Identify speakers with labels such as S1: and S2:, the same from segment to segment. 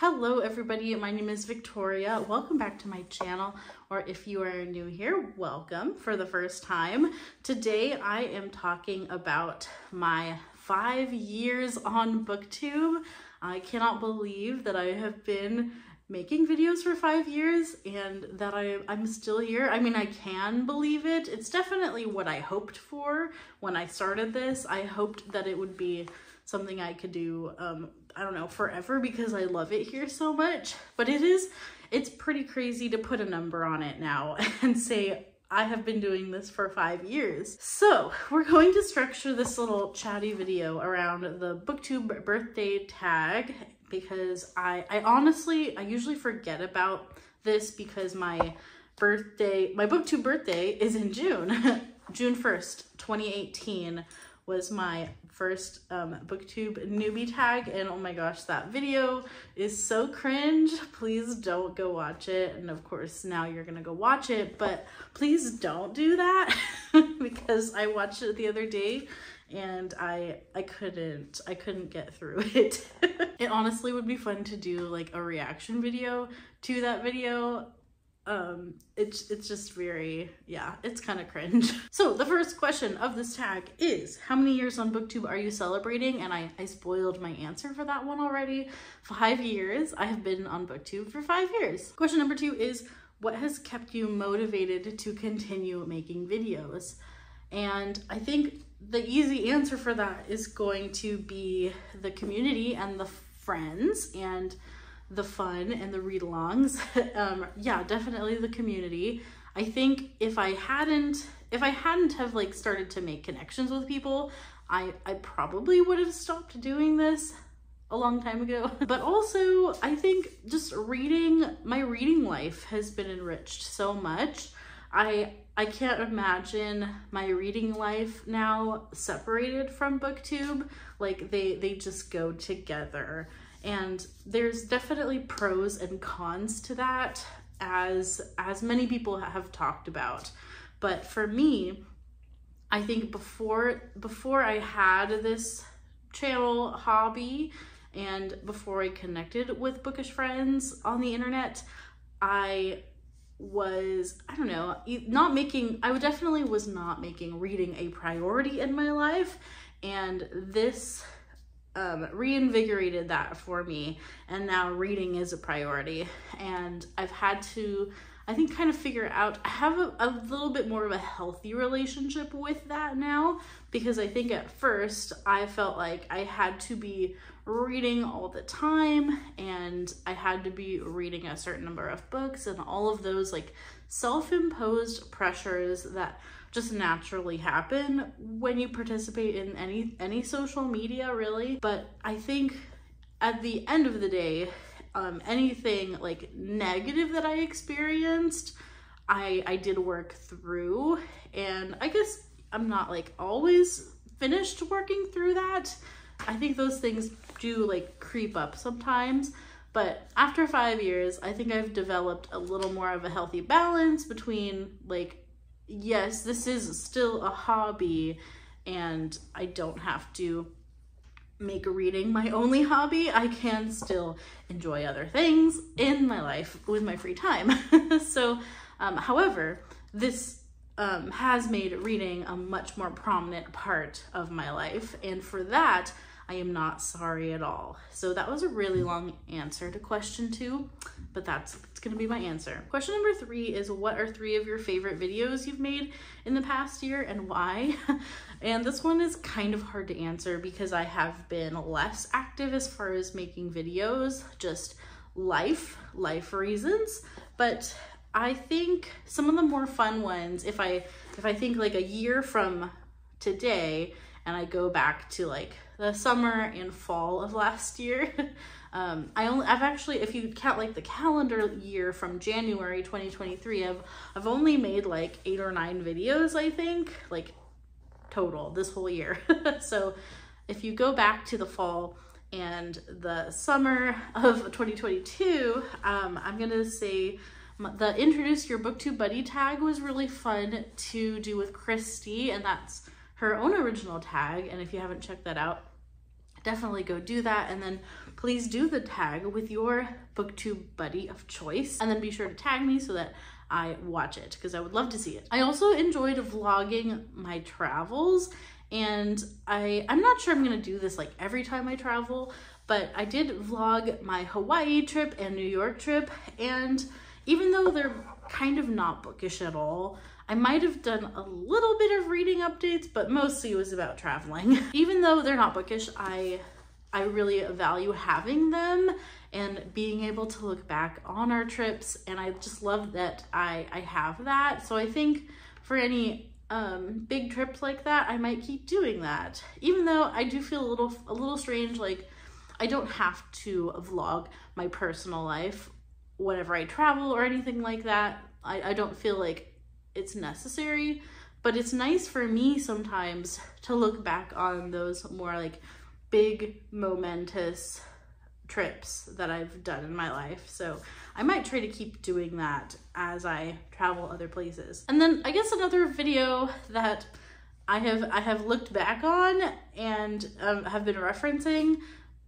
S1: Hello everybody, my name is Victoria. Welcome back to my channel, or if you are new here, welcome for the first time. Today I am talking about my 5 years on BookTube. I cannot believe that I have been making videos for 5 years and that I'm still here. I mean, I can believe it. It's definitely what I hoped for when I started this. I hoped that it would be something I could do, I don't know, forever, because I love it here so much. But it's pretty crazy to put a number on it now and say I have been doing this for 5 years. So we're going to structure this little chatty video around the BookTube birthday tag, because I usually forget about this because my BookTube birthday is in June. June 1st, 2018 was my first BookTube newbie tag, and oh my gosh, that video is so cringe. Please don't go watch it. And of course now you're gonna go watch it, but please don't do that because I watched it the other day and I couldn't get through it. It honestly would be fun to do like a reaction video to that video. It's just very, yeah, it's kind of cringe. So the first question of this tag is, how many years on BookTube are you celebrating? And I spoiled my answer for that one already. 5 years. I have been on BookTube for 5 years. Question number 2 is, what has kept you motivated to continue making videos? And I think the easy answer for that is going to be the community and the friends and the fun and the read-alongs. Yeah, definitely the community. I think if I hadn't have like started to make connections with people, I probably would have stopped doing this a long time ago. But also I think just my reading life has been enriched so much. I can't imagine my reading life now separated from BookTube. Like they just go together. And there's definitely pros and cons to that, as many people have talked about. But for me, I think before I had this channel hobby and before I connected with bookish friends on the internet, I definitely was not making reading a priority in my life, and this reinvigorated that for me, and now reading is a priority. And I've had to, I think, kind of figure out, I have a little bit more of a healthy relationship with that now, because I think at first I felt like I had to be reading all the time and I had to be reading a certain number of books and all of those like self-imposed pressures that just naturally happen when you participate in any social media, really. But I think at the end of the day, anything like negative that I experienced, I did work through, and I guess I'm not like always finished working through that. I think those things do like creep up sometimes. But after 5 years, I think I've developed a little more of a healthy balance between like, yes, this is still a hobby and I don't have to make reading my only hobby. I can still enjoy other things in my life with my free time. So, however, this has made reading a much more prominent part of my life, and for that, I am not sorry at all. So that was a really long answer to question 2, but that's gonna be my answer. Question number 3 is, what are 3 of your favorite videos you've made in the past year and why? And this one is kind of hard to answer because I have been less active as far as making videos, just life reasons. But I think some of the more fun ones, if I think like a year from today and I go back to like the summer and fall of last year, I've actually, if you count like the calendar year from January 2023, I've only made like 8 or 9 videos, I think, like total this whole year. So if you go back to the fall and the summer of 2022, I'm gonna say the Introduce Your BookTube Buddy tag was really fun to do with Christy, and that's her own original tag. And if you haven't checked that out, definitely go do that. And then please do the tag with your BookTube buddy of choice, and then be sure to tag me so that I watch it, because I would love to see it. I also enjoyed vlogging my travels, and I'm not sure I'm gonna do this like every time I travel, but I did vlog my Hawaii trip and New York trip, and even though they're kind of not bookish at all, I might have done a little bit of reading updates, but mostly it was about traveling. Even though they're not bookish, I really value having them and being able to look back on our trips, and I just love that I have that. So I think for any big trips like that, I might keep doing that. Even though I do feel a little strange, like I don't have to vlog my personal life whenever I travel or anything like that. I don't feel like it's necessary, but it's nice for me sometimes to look back on those more like big momentous trips that I've done in my life. So I might try to keep doing that as I travel other places. And then I guess another video that I have looked back on and have been referencing,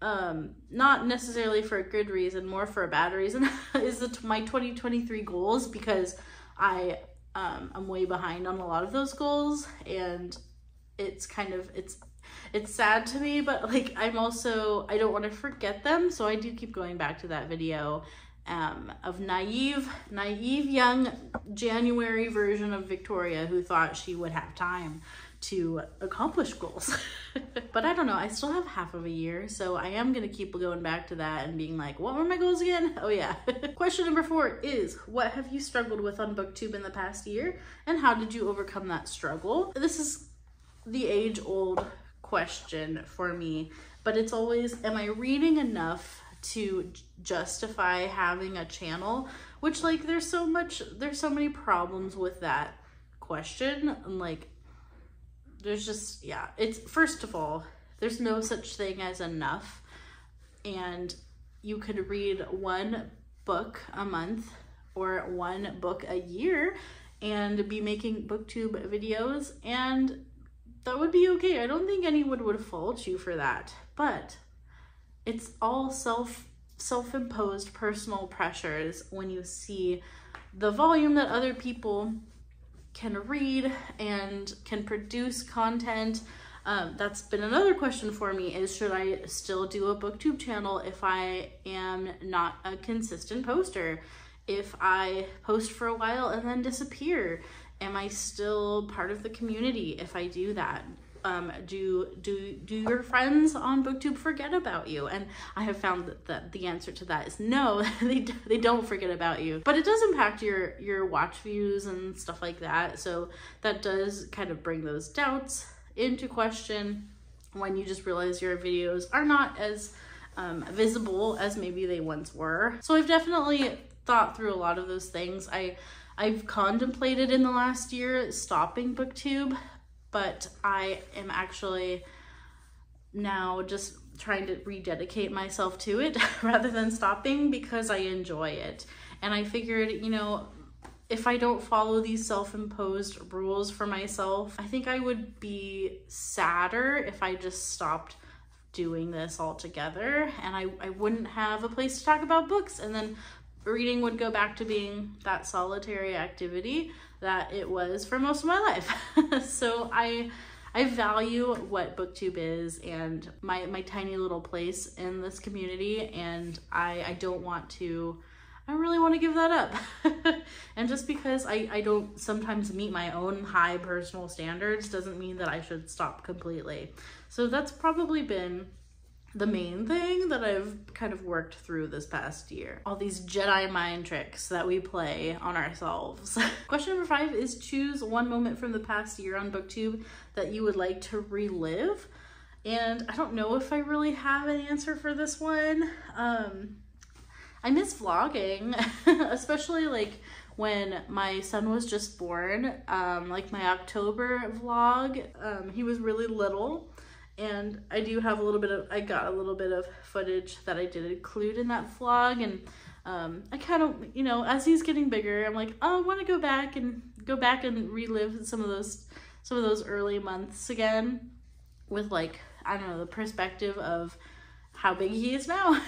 S1: not necessarily for a good reason, more for a bad reason, is my 2023 goals, because I'm way behind on a lot of those goals, and it's kind of, it's sad to me, but like I don't want to forget them, so I do keep going back to that video of naive young January version of Victoria who thought she would have time to accomplish goals. But I don't know, I still have half of a year, so I am gonna keep going back to that and being like, what were my goals again? Oh yeah. Question number 4 is, what have you struggled with on BookTube in the past year, and how did you overcome that struggle? This is the age-old question for me, but it's always, am I reading enough to justify having a channel? Which, like, there's so many problems with that question, and like there's just, yeah, it's, first of all, there's no such thing as enough, and you could read one book a month or one book a year and be making BookTube videos, and that would be okay. I don't think anyone would fault you for that, but it's all self-imposed personal pressures when you see the volume that other people can read and can produce content. That's been another question for me, is should I still do a BookTube channel if I am not a consistent poster? If I post for a while and then disappear, am I still part of the community if I do that? Do your friends on BookTube forget about you? And I have found that the answer to that is no, they don't forget about you, but it does impact your watch views and stuff like that. So that does kind of bring those doubts into question when you just realize your videos are not as visible as maybe they once were. So I've definitely thought through a lot of those things. I've contemplated in the last year stopping BookTube, but I am actually now just trying to rededicate myself to it rather than stopping, because I enjoy it. And I figured, you know, if I don't follow these self-imposed rules for myself, I think I would be sadder if I just stopped doing this altogether, and I wouldn't have a place to talk about books, and then reading would go back to being that solitary activity that it was for most of my life. So I value what BookTube is and my tiny little place in this community, and I don't really want to give that up. And just because I don't sometimes meet my own high personal standards doesn't mean that I should stop completely. So that's probably been the main thing that I've kind of worked through this past year. All these Jedi mind tricks that we play on ourselves. Question number 5 is, choose one moment from the past year on BookTube that you would like to relive. And I don't know if I really have an answer for this one. I miss vlogging, especially like when my son was just born, like my October vlog. He was really little, and I got a little bit of footage that I did include in that vlog, and I kind of, you know, as he's getting bigger, I'm like, oh, I want to go back and relive some of those early months again with like I don't know, the perspective of how big he is now.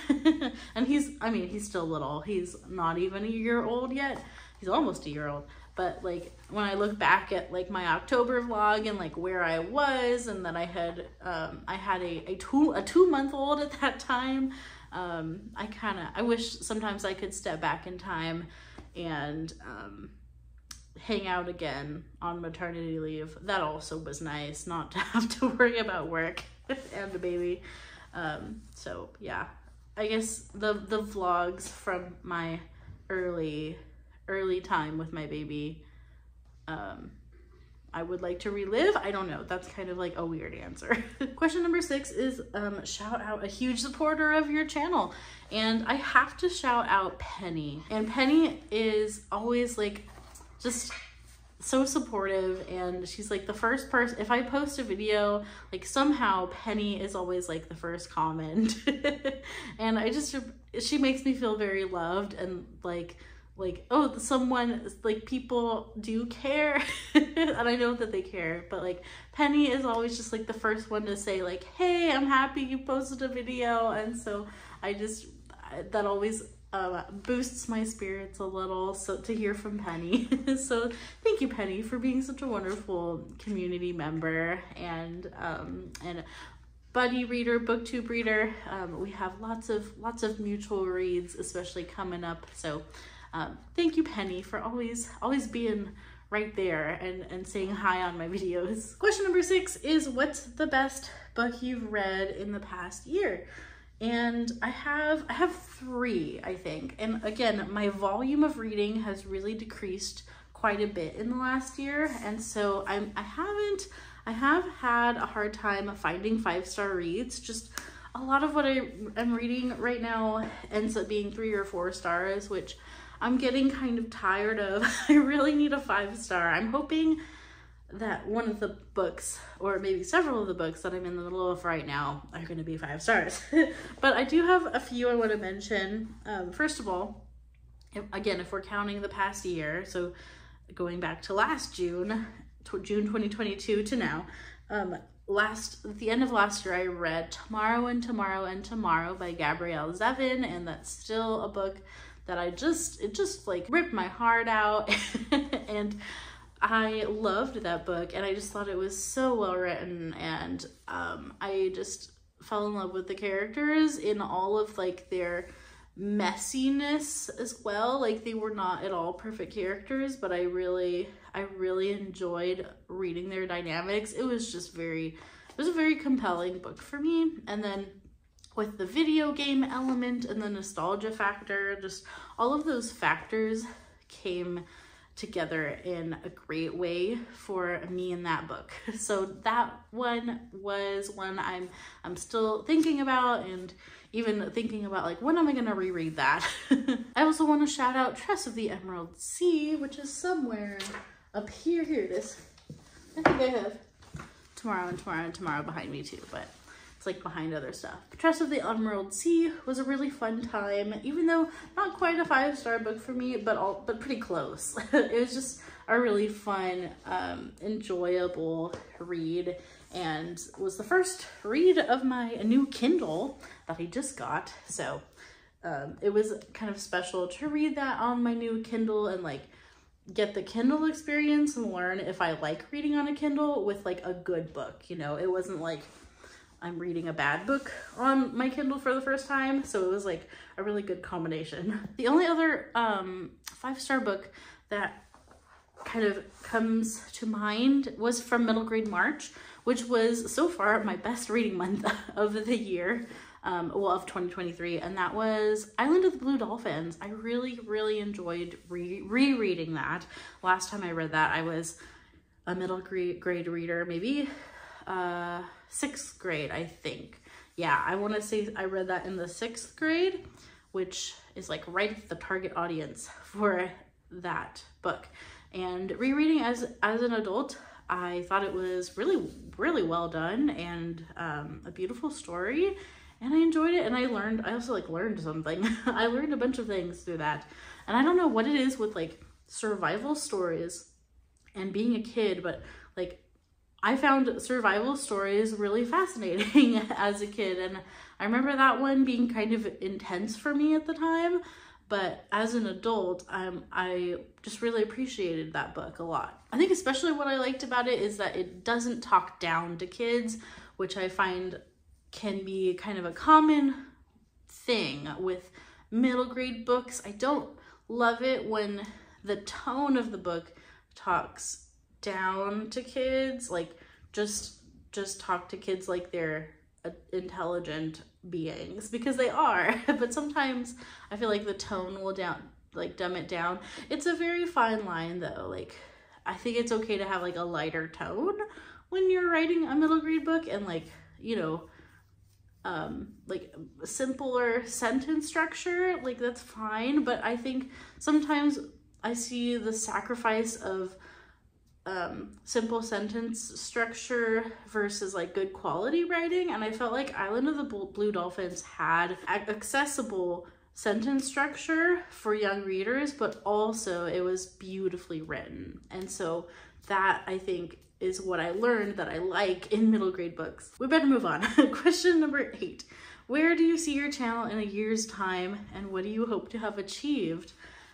S1: And he's still little. He's not even a year old yet. He's almost a year old. But like when I look back at like my October vlog and like where I was, and that I had a 2-month-old at that time, I wish sometimes I could step back in time and hang out again on maternity leave. That also was nice, not to have to worry about work and the baby. So yeah, I guess the vlogs from my early time with my baby, I would like to relive. I don't know, that's kind of like a weird answer. Question number 6 is shout out a huge supporter of your channel, and I have to shout out Penny. And Penny is always like just so supportive, and she's like the first person, if I post a video, like somehow Penny is always like the first comment. And she makes me feel very loved, and like oh, someone, like people do care. And I know that they care, but like Penny is always just like the first one to say like, hey, I'm happy you posted a video. And so that always boosts my spirits a little, so to hear from Penny. So thank you, Penny, for being such a wonderful community member and buddy reader, BookTube reader. We have lots of mutual reads, especially coming up. So thank you, Penny, for always being right there and saying hi on my videos. Question number 6 is, what's the best book you've read in the past year? And I have 3, I think. And again, my volume of reading has really decreased quite a bit in the last year. And so I have had a hard time finding 5-star reads. Just a lot of what I'm reading right now ends up being 3 or 4 stars, which I'm getting kind of tired of. I really need a 5-star. I'm hoping that one of the books, or maybe several of the books that I'm in the middle of right now, are going to be 5 stars. But I do have a few I want to mention. First of all, if we're counting the past year, so going back to last June 2022 to now, at the end of last year, I read Tomorrow and Tomorrow and Tomorrow by Gabrielle Zevin, and that's still a book that it just like ripped my heart out. And I loved that book, and I just thought it was so well written, and I just fell in love with the characters in all of like their messiness as well. Like they were not at all perfect characters, but I really enjoyed reading their dynamics. It was a very compelling book for me. And then with the video game element and the nostalgia factor, just all of those factors came together in a great way for me in that book. So that one was one I'm still thinking about, and even thinking about like, when am I gonna reread that? I also want to shout out Tress of the Emerald Sea, which is somewhere up here. Here it is. I think I have Tomorrow and Tomorrow and Tomorrow behind me too, but it's like behind other stuff. Tress of the Emerald Sea was a really fun time, even though not quite a 5-star book for me, but pretty close. It was just a really fun, enjoyable read, and was the first read of my new Kindle that I just got. So it was kind of special to read that on my new Kindle and like get the Kindle experience and learn if I like reading on a Kindle with like a good book. You know, it wasn't like I'm reading a bad book on my Kindle for the first time. So it was like a really good combination. The only other 5-star book that kind of comes to mind was from Middle Grade March, which was so far my best reading month of the year, of 2023. And that was Island of the Blue Dolphins. I really enjoyed rereading that. Last time I read that, I was a middle grade reader, maybe 6th grade, I think. Yeah, I want to say I read that in the 6th grade, which is like right at the target audience for that book. And rereading as an adult, I thought it was really well done, and a beautiful story, and I enjoyed it. And I also like learned something. I learned a bunch of things through that. And I don't know what it is with like survival stories and being a kid, but like I found survival stories really fascinating as a kid, and I remember that one being kind of intense for me at the time, but as an adult, I just really appreciated that book a lot. I think especially what I liked about it is that it doesn't talk down to kids, which I find can be kind of a common thing with middle grade books. I don't love it when the tone of the book talks down to kids, like just talk to kids like they're intelligent beings, because they are. But sometimes I feel like the tone will dumb it down. It's a very fine line though. Like, I think it's okay to have like a lighter tone when you're writing a middle grade book, and like, you know, like simpler sentence structure, like that's fine. But I think sometimes I see the sacrifice of simple sentence structure versus like good quality writing, and I felt like Island of the Blue Dolphins had accessible sentence structure for young readers, but also it was beautifully written. And so that, I think, is what I learned that I like in middle grade books. We better move on. Question number 8. Where do you see your channel in a year's time, and what do you hope to have achieved?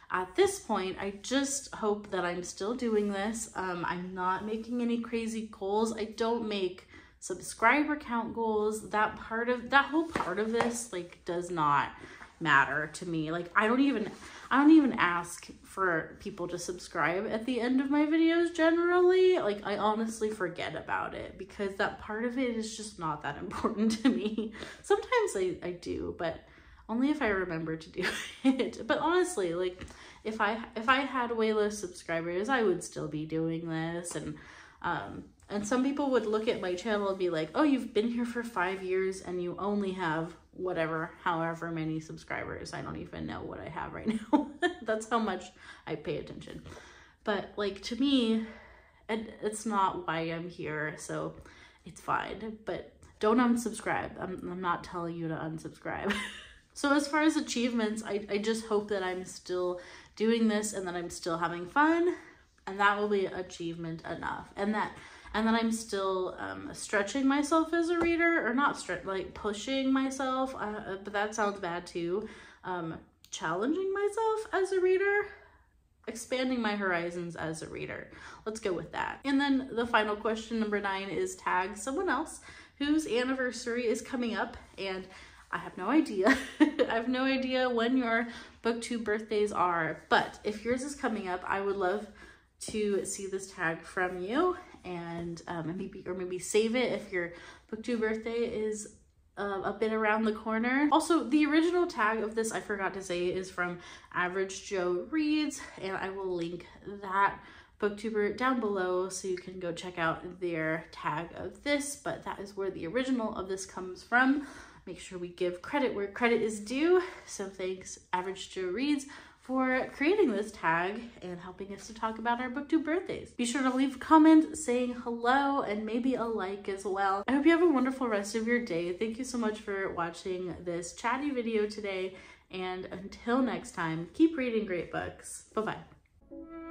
S1: At this point, I just hope that I'm still doing this. I'm not making any crazy goals. I don't make subscriber count goals. That whole part of this like does not matter to me. Like, I don't even ask for people to subscribe at the end of my videos generally. Like, I honestly forget about it because that part of it is just not that important to me. Sometimes I do, but only if I remember to do it. But honestly, like, if I had way less subscribers, I would still be doing this. And some people would look at my channel and be like, oh, you've been here for 5 years and you only have however many subscribers. I don't even know what I have right now. That's how much I pay attention. But like, to me, it's not why I'm here, so it's fine. But don't unsubscribe. I'm not telling you to unsubscribe. So as far as achievements, I just hope that I'm still doing this and that I'm still having fun, and that will be achievement enough. And that I'm still stretching myself as a reader, or not like pushing myself, but that sounds bad too. Challenging myself as a reader, expanding my horizons as a reader. Let's go with that. And then the final question, number 9, is tag someone else whose anniversary is coming up, and I have no idea. I have no idea when your BookTube birthdays are, but if yours is coming up, I would love to see this tag from you, and maybe save it if your BookTube birthday is a bit around the corner. Also, the original tag of this, I forgot to say, is from Average Joe Reads, and I will link that booktuber down below so you can go check out their tag of this, but that is where the original of this comes from. Make sure we give credit where credit is due. So thanks, Average Joe Reads, for creating this tag and helping us to talk about our BookTube birthdays. Be sure to leave a comment saying hello and maybe a like as well. I hope you have a wonderful rest of your day. Thank you so much for watching this chatty video today. And until next time, keep reading great books. Bye-bye.